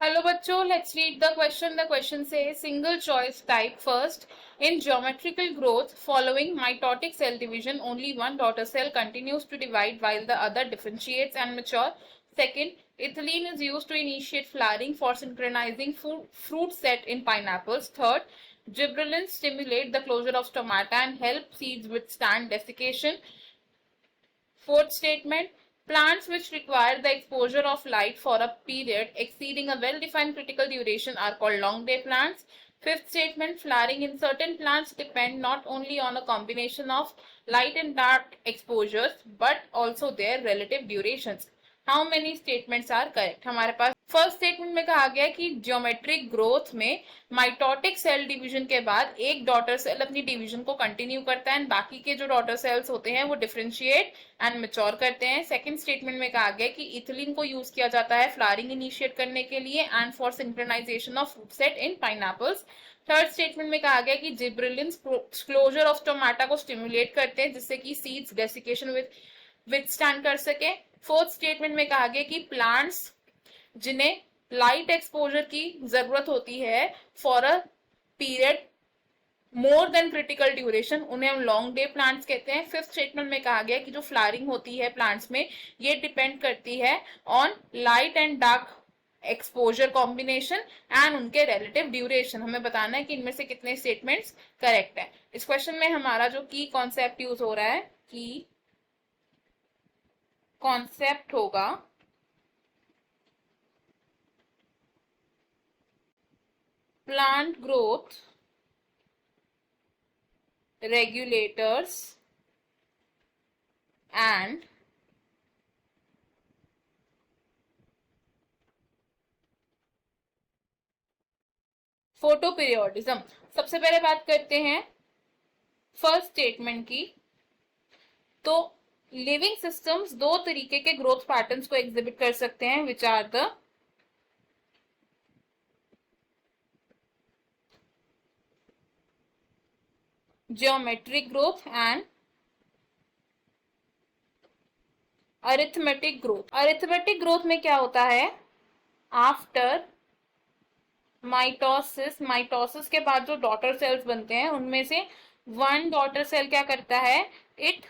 Hello bachcho, let's read the question. The question says single choice type. First, in geometrical growth following mitotic cell division, only one daughter cell continues to divide while the other differentiates and mature. Second, ethylene is used to initiate flowering for synchronizing fruit set in pineapples. Third, gibberellins stimulate the closure of stomata and help seeds withstand desiccation. Fourth statement, plants which require the exposure of light for a period exceeding a well-defined critical duration are called long-day plants. Fifth statement, flowering in certain plants depend not only on a combination of light and dark exposures but also their relative durations. How many statements are correct? हमारे पास first statement में कहा गया कि geometric growth में mitotic cell division के बाद एक डॉटर सेल अपनी डिवीजन को कंटिन्यू करता है एंड बाकी के जो डॉटर सेल्स होते हैं वो डिफरेंशिएट एंड मेच्योर करते हैं. सेकंड स्टेटमेंट में कहा गया कि इथिलीन को यूज किया जाता है फ्लावरिंग इनिशिएट करने के लिए and for synchronisation of fruit set in pineapples. Third statement में कहा गया कि जिब्रेलिन्स क्लोजर ऑफ स्टोमाटा को स्टिमुलेट करते हैं जिससे कि सीड्स डेसिकेशन विथस्टैंड कर सके. फोर्थ स्टेटमेंट में कहा गया कि प्लांट्स जिन्हें लाइट एक्सपोजर की जरूरत होती है for a period more than critical duration उन्हें हम लॉन्ग डे प्लांट्स कहते हैं. फिफ्थ स्टेटमेंट में कहा गया कि जो फ्लावरिंग होती है प्लांट्स में ये डिपेंड करती है on light and dark exposure combination and उनके रिलेटिव ड्यूरेशन. हमें बताना है कि इनमें से कितने स्टेटमेंट्स करेक्ट है. इस क्वेश्चन में हमारा जो की कॉन्सेप्ट यूज हो रहा है की कॉन्सेप्ट होगा plant growth regulators and photoperiodism. सबसे पहले बात करते हैं फर्स्ट स्टेटमेंट की. तो लिविंग सिस्टम्स दो तरीके के ग्रोथ पैटर्न्स को एग्जिबिट कर सकते हैं which are the geometric growth and arithmetic growth. Arithmetic growth में क्या होता है, आफ्टर माइटोसिस के बाद जो डॉटर सेल्स बनते हैं उनमें से वन डॉटर सेल क्या करता है, इट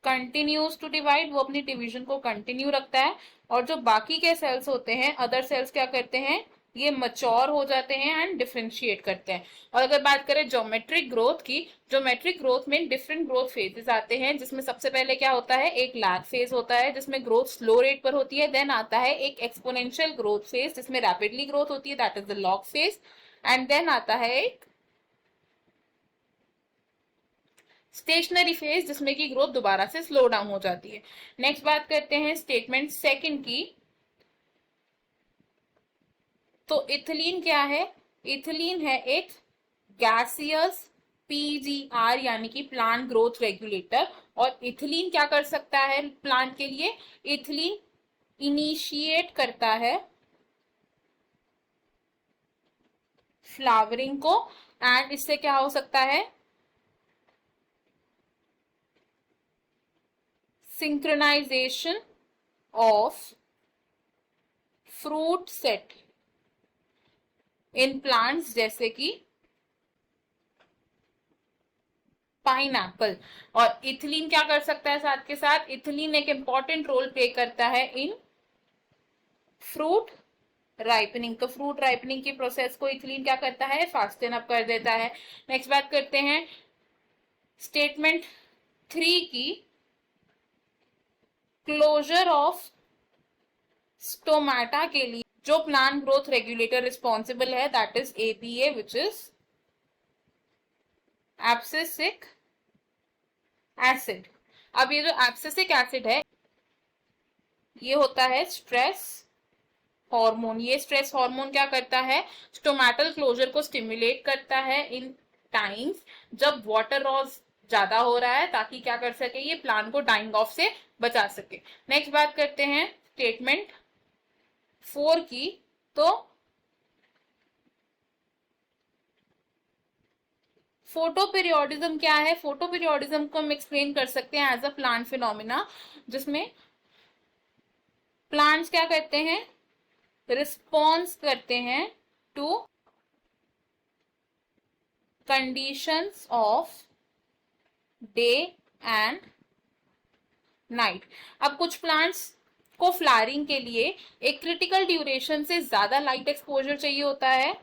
कंटिन्यूज टू डिवाइड, वो अपनी डिवीजन को कंटिन्यू रखता है. और जो बाकी के सेल्स होते हैं अदर सेल्स क्या करते हैं, ये मच्योर हो जाते हैं एंड डिफरेंशिएट करते हैं. और अगर बात करें ज्योमेट्रिक ग्रोथ की, ज्योमेट्रिक ग्रोथ में डिफरेंट ग्रोथ फेजेस आते हैं जिसमें सबसे पहले क्या होता है, एक लैग फेज होता है जिसमें ग्रोथ स्लो रेट पर होती है. देन आता है एक एक्सपोनेंशियल ग्रोथ फेज जिसमें रैपिडली ग्रोथ होती है, that is the log phase. And then आता है एक स्टेशनरी फेज जिसमें की ग्रोथ दोबारा से स्लो डाउन हो जाती है. नेक्स्ट बात करते हैं स्टेटमेंट सेकंड की. तो इथिलीन क्या है, इथिलीन है एक गैसियस पीजीआर यानी कि प्लांट ग्रोथ रेगुलेटर. और इथिलीन क्या कर सकता है प्लांट के लिए, इथिलीन इनिशिएट करता है फ्लावरिंग को एंड इससे क्या हो सकता है, synchronisation of fruit set in plants जैसे कि पाइनएप्पल. और इथिलीन क्या कर सकता है साथ के साथ, इथिलीन एक इंपॉर्टेंट रोल प्ले करता है इन फ्रूट राइपनिंग. तो फ्रूट राइपनिंग की प्रोसेस को इथिलीन क्या करता है, फास्टन अप कर देता है. नेक्स्ट बात करते हैं स्टेटमेंट थ्री की. क्लोजर ऑफ स्टोमाटा के लिए जो प्लांट ग्रोथ रेगुलेटर रिस्पॉन्सिबल है that is APA which is abscisic acid. अब ये जो एब्सिसिक एसिड है ये होता है स्ट्रेस हार्मोन. ये स्ट्रेस हार्मोन क्या करता है, स्टोमेटल क्लोजर को स्टिमुलेट करता है इन टाइम्स जब वाटर लॉस ज्यादा हो रहा है ताकि क्या कर सके, ये प्लांट को डाइंग ऑफ से बचा सके. नेक्स्ट बात करते हैं स्टेटमेंट फोर की. तो फोटोपीरियोडिज्म क्या है, फोटोपीरियोडिज्म को हम एक्सप्लेन कर सकते हैं एज अ प्लांट फिनोमिना जिसमें प्लांट्स क्या करते हैं, रिस्पॉन्स करते हैं to conditions of day and night. अब कुछ प्लांट्स को फ्लावरिंग के लिए एक क्रिटिकल ड्यूरेशन से ज्यादा लाइट एक्सपोजर चाहिए होता है।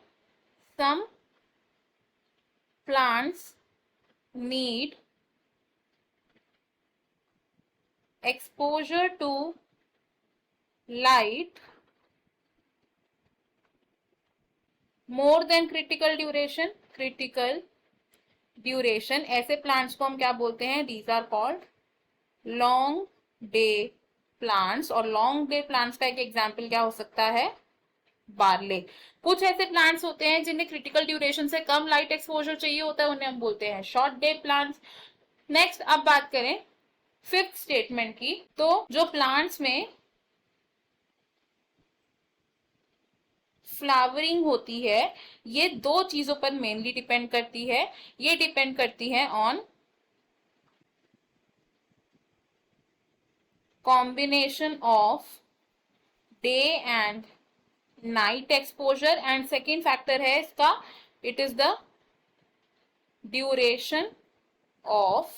Some plants need exposure to light more than critical duration। ऐसे प्लांट्स को हम क्या बोलते हैं, these are called long day plants। और लॉन्ग डे प्लांट्स का एक एग्जाम्पल क्या हो सकता है, बार्ले। कुछ ऐसे प्लांट्स होते हैं जिन्हें क्रिटिकल ड्यूरेशन से कम लाइट एक्सपोजर चाहिए होता है, उन्हें हम बोलते हैं शॉर्ट डे प्लांट्स। नेक्स्ट अब बात करें फिफ्थ स्टेटमेंट की, तो जो प्लांट्स में फ्लावरिंग होती है ये दो चीजों पर मेनली डिपेंड करती है। ये डिपेंड करती है on combination of day and night exposure, and second factor है इसका, it is the duration of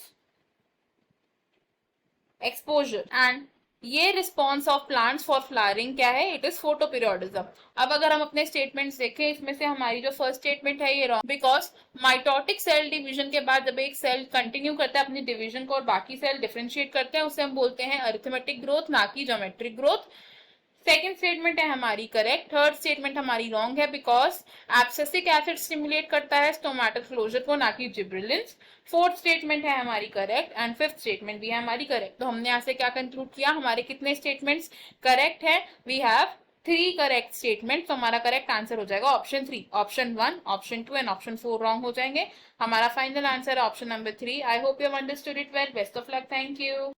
exposure. And ये response of plants for flowering क्या है, इट इज फोटोपीरियोडिज्म। अब अगर हम अपने स्टेटमेंट्स देखें, इसमें से हमारी जो फर्स्ट स्टेटमेंट है ये wrong, because mitotic cell division के बाद जब एक सेल कंटिन्यू करता है अपनी डिवीजन को और बाकी सेल डिफरेंशिएट करते हैं, उसे हम बोलते हैं अरिथमेटिक ग्रोथ, ना कि ज्योमेट्रिक ग्रोथ। सेकेंड स्टेटमेंट है हमारी करेक्ट। थर्ड स्टेटमेंट हमारी रॉन्ग है, बिकॉज एब्सिसिक एसिड स्टिमुलेट करता है स्टोमेटल क्लोजर को, ना कि जिब्रेलिन्स। फोर्थ स्टेटमेंट है हमारी करेक्ट एंड फिफ्थ स्टेटमेंट भी है हमारी करेक्ट। तो हमने यहाँ से क्या कंक्लूड किया, हमारे कितने स्टेटमेंट्स करेक्ट है, वी हैव 3 करेक्ट स्टेटमेंट। तो हमारा करेक्ट आंसर हो जाएगा option 3। Option 1, option 2 and option 4 wrong हो जाएंगे। हमारा फाइनल आंसर है option number 3। I hope you have understood it well. Best of luck, thank you.